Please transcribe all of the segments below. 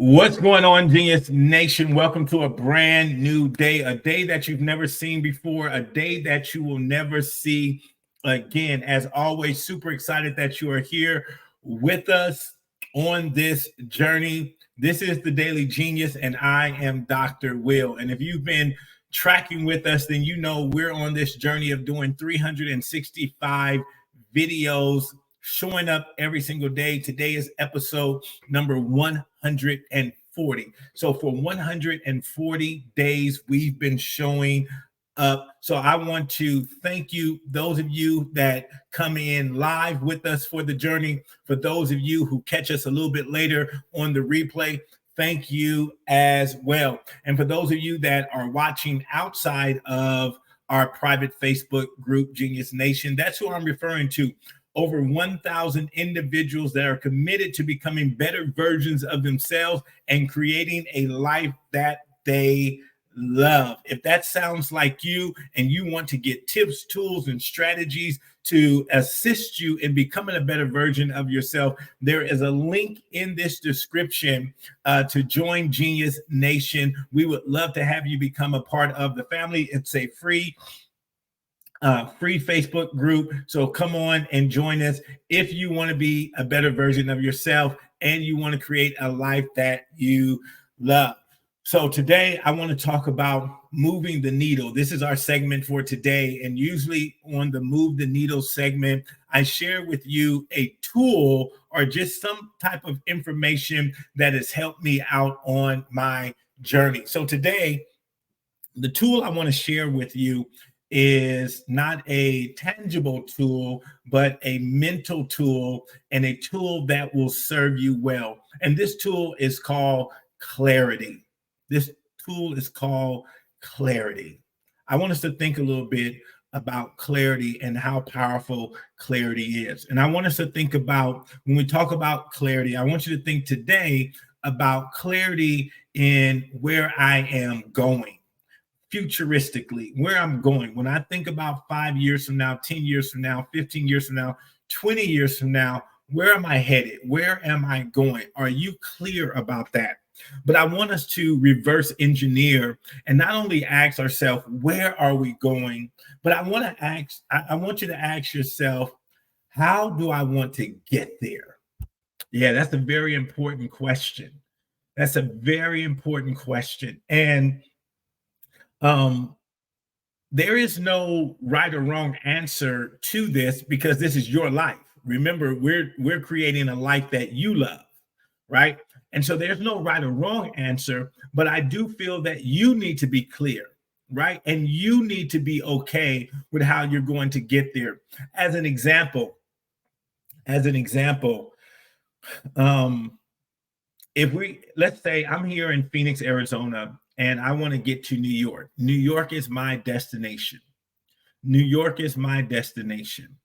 What's going on, Genius Nation? Welcome to a brand new day, a day that you've never seen before, a day that you will never see again. As always, super excited that you are here with us on this journey. This is the Daily Genius, and I am Dr. Will. And if you've been tracking with us, then you know we're on this journey of doing 365 videos showing up every single day. Today is episode number 140. So for 140 days, we've been showing up. So I want to thank you, those of you that come in live with us for the journey. For those of you who catch us a little bit later on the replay, thank you as well. And for those of you that are watching outside of our private Facebook group, Genius Nation, that's who I'm referring to. Over 1,000 individuals that are committed to becoming better versions of themselves and creating a life that they love. If that sounds like you and you want to get tips, tools, and strategies to assist you in becoming a better version of yourself, there is a link in this description to join Genius Nation. We would love to have you become a part of the family. It's a free Facebook group. So come on and join us if you want to be a better version of yourself and you want to create a life that you love. So today I want to talk about moving the needle. This is our segment for today. And usually on the Move the Needle segment, I share with you a tool or just some type of information that has helped me out on my journey. So today, the tool I want to share with you is not a tangible tool, but a mental tool and a tool that will serve you well. And this tool is called clarity. This tool is called clarity. I want us to think a little bit about clarity and how powerful clarity is. And I want us to think about, when we talk about clarity, I want you to think today about clarity in where I am going. Futuristically, where I'm going. When I think about 5 years from now, 10 years from now, 15 years from now, 20 years from now, where am I headed? Where am I going? Are you clear about that? But I want us to reverse engineer and not only ask ourselves, where are we going? But I want you to ask yourself, how do I want to get there? Yeah, that's a very important question. That's a very important question. And there is no right or wrong answer to this because this is your life. Remember, we're creating a life that you love, right? And so there's no right or wrong answer, but I do feel that you need to be clear, right? And you need to be okay with how you're going to get there. As an example, let's say I'm here in Phoenix, Arizona, and I want to get to New York. New York is my destination. New York is my destination.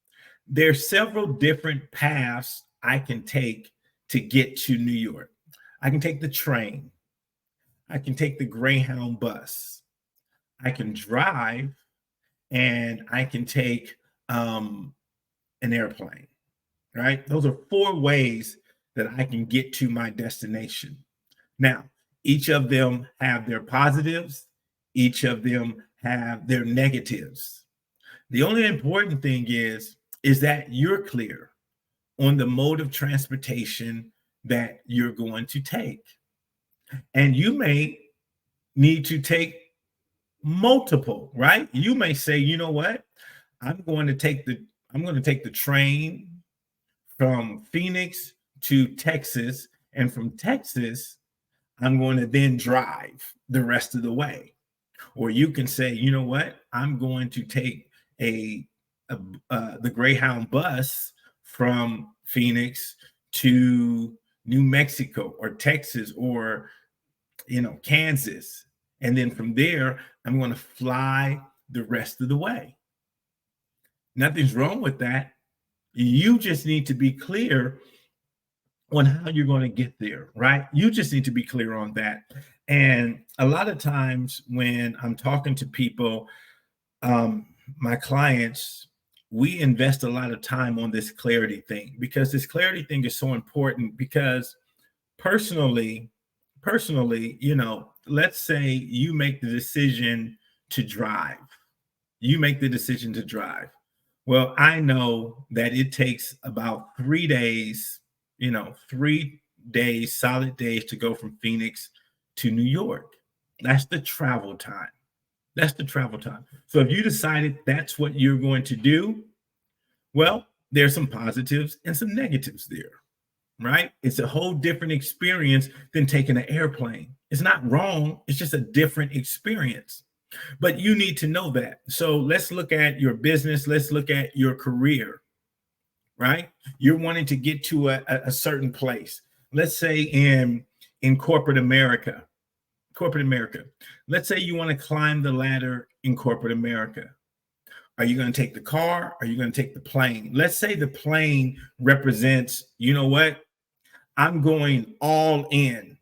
There's several different paths I can take to get to New York. I can take the train. I can take the Greyhound bus. I can drive, and I can take an airplane, right? Those are 4 ways that I can get to my destination. Now, each of them have their positives. Each of them have their negatives. The only important thing is that you're clear on the mode of transportation that you're going to take. And you may need to take multiple, right? You may say, you know what? I'm going to take the train from Phoenix to Texas, and from Texas, I'm going to then drive the rest of the way. Or you can say, you know what? I'm going to take the Greyhound bus from Phoenix to New Mexico or Texas or, Kansas. And then from there, I'm going to fly the rest of the way. Nothing's wrong with that. You just need to be clear on how you're going to get there, right? You just need to be clear on that. And a lot of times when I'm talking to people, my clients, we invest a lot of time on this clarity thing because this clarity thing is so important because personally, personally, let's say you make the decision to drive. You make the decision to drive. Well, I know that it takes about 3 days, 3 days, solid days to go from Phoenix to New York. That's the travel time. That's the travel time. So if you decided that's what you're going to do, well, there's some positives and some negatives there, right? It's a whole different experience than taking an airplane. It's not wrong. It's just a different experience. But you need to know that. So let's look at your business. Let's look at your career, right? You're wanting to get to a certain place. Let's say in corporate America. Let's say you want to climb the ladder in corporate America. Are you going to take the car? Are you going to take the plane? Let's say the plane represents, you know what? I'm going all in.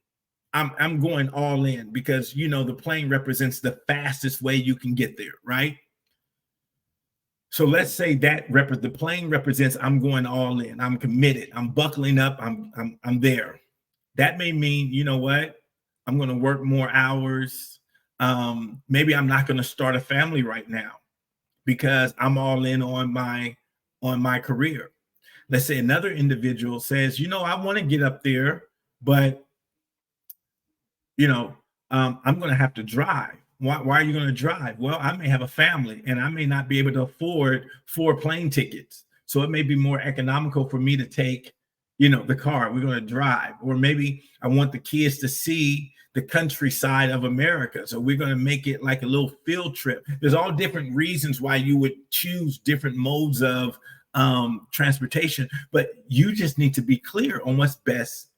I'm going all in because, the plane represents the fastest way you can get there, right? So let's say that the plane represents I'm going all in. I'm committed. I'm buckling up. I'm there. That may mean, you know what? I'm going to work more hours. Maybe I'm not going to start a family right now because I'm all in on my career. Let's say another individual says, I want to get up there, but I'm going to have to drive. Why are you going to drive? Well, I may have a family and I may not be able to afford 4 plane tickets. So it may be more economical for me to take, the car. We're going to drive. Or maybe I want the kids to see the countryside of America. So we're going to make it like a little field trip. There's all different reasons why you would choose different modes of transportation, but you just need to be clear on what's best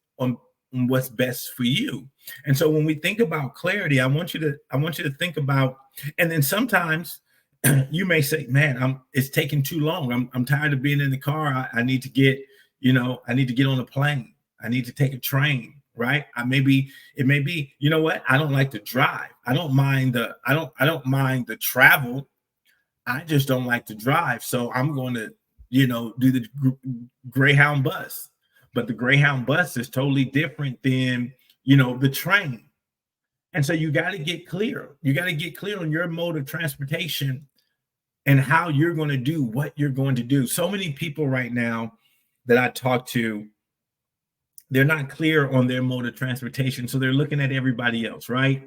for you. And so when we think about clarity, I want you to think about, and then sometimes you may say, man, it's taking too long. I'm tired of being in the car. I need to get, I need to get on a plane. I need to take a train, right? It may be, you know what? I don't like to drive. I don't mind the travel. I just don't like to drive. So I'm going to, do the Greyhound bus. But the Greyhound bus is totally different than, the train. And so you got to get clear. You got to get clear on your mode of transportation and how you're going to do what you're going to do. So many people right now that I talk to, they're not clear on their mode of transportation. So they're looking at everybody else, right?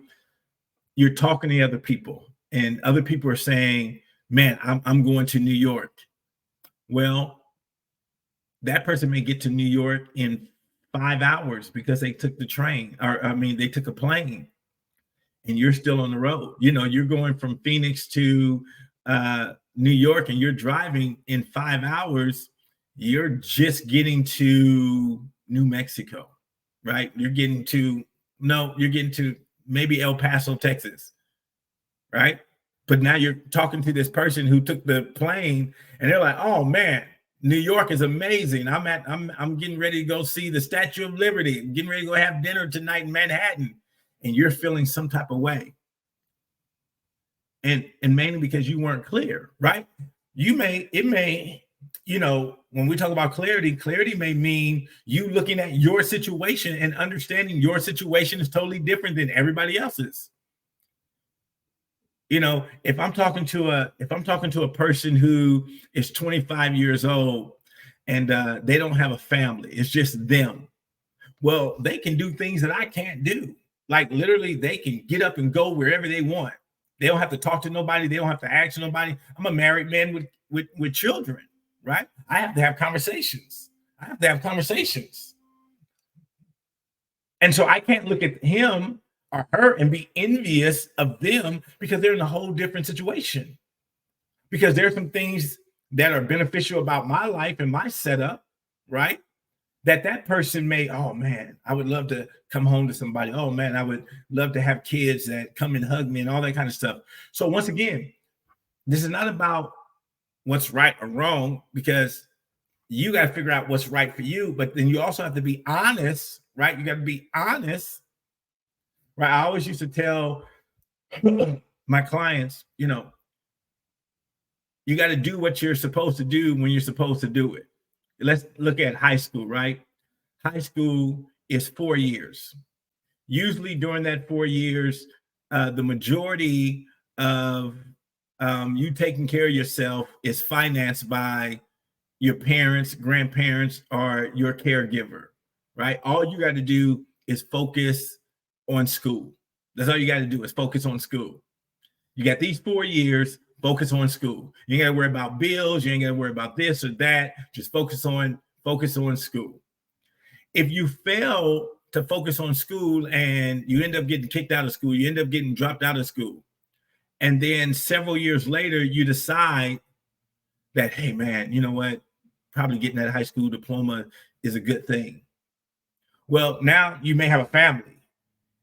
You're talking to other people and other people are saying, man, I'm going to New York. Well, that person may get to New York in 5 hours because they took the train, they took a plane, and you're still on the road. You're going from Phoenix to New York and you're driving in 5 hours. You're just getting to New Mexico, right? You're getting to maybe El Paso, Texas, right? But now you're talking to this person who took the plane and they're like, oh man, New York is amazing. I'm getting ready to go see the Statue of Liberty. I'm getting ready to go have dinner tonight in Manhattan. And you're feeling some type of way. And mainly because you weren't clear, right? When we talk about clarity may mean you looking at your situation and understanding your situation is totally different than everybody else's. If I'm talking to a person who is 25 years old and they don't have a family, it's just them. Well, they can do things that I can't do. Like literally, they can get up and go wherever they want. They don't have to talk to nobody. They don't have to ask nobody. I'm a married man with children, right? I have to have conversations. And so I can't look at him or her and be envious of them because they're in a whole different situation. Because there's some things that are beneficial about my life and my setup, right? That person may, oh man, I would love to come home to somebody. Oh man, I would love to have kids that come and hug me and all that kind of stuff. So once again, this is not about what's right or wrong, because you got to figure out what's right for you. But then you also have to be honest, right? You got to be honest, right? I always used to tell my clients, you got to do what you're supposed to do when you're supposed to do it. Let's look at high school, right? High school is 4 years. Usually during that 4 years, the majority of you taking care of yourself is financed by your parents, grandparents, or your caregiver, right? All you got to do is focus on school. That's all you got to do is focus on school. You got these 4 years, focus on school. You ain't got to worry about bills. You ain't got to worry about this or that. Just focus on school. If you fail to focus on school and you end up getting kicked out of school, you end up getting dropped out of school, and then several years later, you decide that, hey, man, you know what? Probably getting that high school diploma is a good thing. Well, now you may have a family.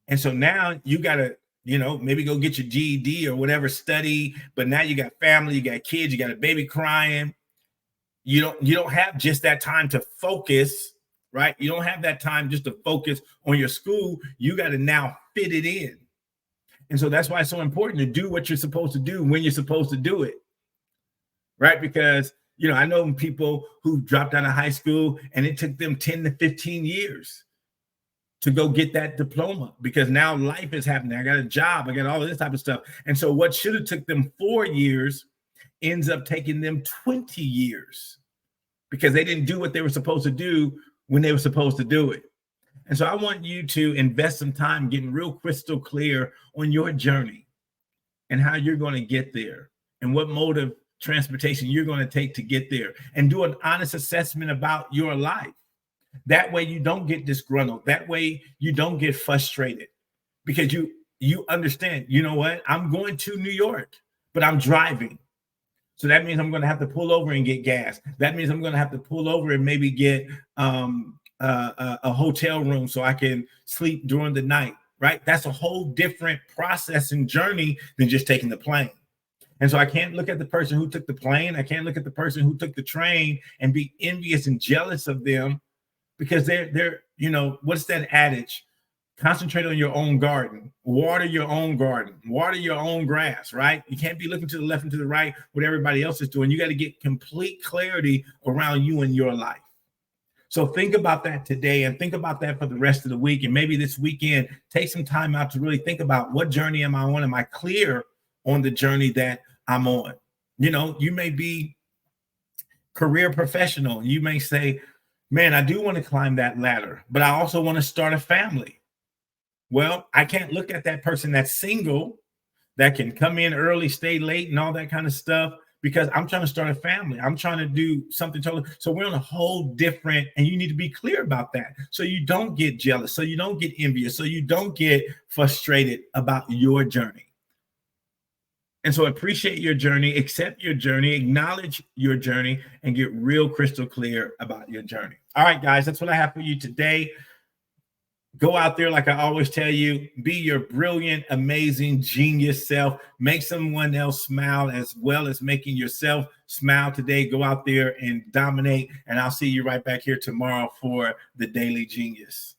And so now you got to, maybe go get your GED or whatever, study. But now you got family, you got kids, you got a baby crying. You don't have just that time to focus, right? You don't have that time just to focus on your school. You got to now fit it in. And so that's why it's so important to do what you're supposed to do when you're supposed to do it, right? Because, I know people who dropped out of high school and it took them 10 to 15 years to go get that diploma because now life is happening. I got a job. I got all of this type of stuff. And so what should have took them 4 years ends up taking them 20 years because they didn't do what they were supposed to do when they were supposed to do it. And so I want you to invest some time getting real crystal clear on your journey and how you're going to get there and what mode of transportation you're going to take to get there, and do an honest assessment about your life. That way you don't get disgruntled. That way you don't get frustrated because you understand, you know what? I'm going to New York, but I'm driving. So that means I'm going to have to pull over and get gas. That means I'm going to have to pull over and maybe get a hotel room so I can sleep during the night, right? That's a whole different process and journey than just taking the plane. And so I can't look at the person who took the plane. I can't look at the person who took the train and be envious and jealous of them because they're what's that adage? Concentrate on your own garden, water your own grass, right? You can't be looking to the left and to the right, what everybody else is doing. You got to get complete clarity around you and your life. So think about that today and think about that for the rest of the week. And maybe this weekend, take some time out to really think about what journey am I on? Am I clear on the journey that I'm on? You may be career professional. You may say, man, I do want to climb that ladder, but I also want to start a family. Well, I can't look at that person that's single, that can come in early, stay late, and all that kind of stuff, because I'm trying to start a family. I'm trying to do something totally. So we're on a whole different, and you need to be clear about that. So you don't get jealous, so you don't get envious, so you don't get frustrated about your journey. And so appreciate your journey, accept your journey, acknowledge your journey, and get real crystal clear about your journey. All right, guys, that's what I have for you today. Go out there, like I always tell you, be your brilliant, amazing, genius self. Make someone else smile as well as making yourself smile today. Go out there and dominate. And I'll see you right back here tomorrow for the Daily Genius.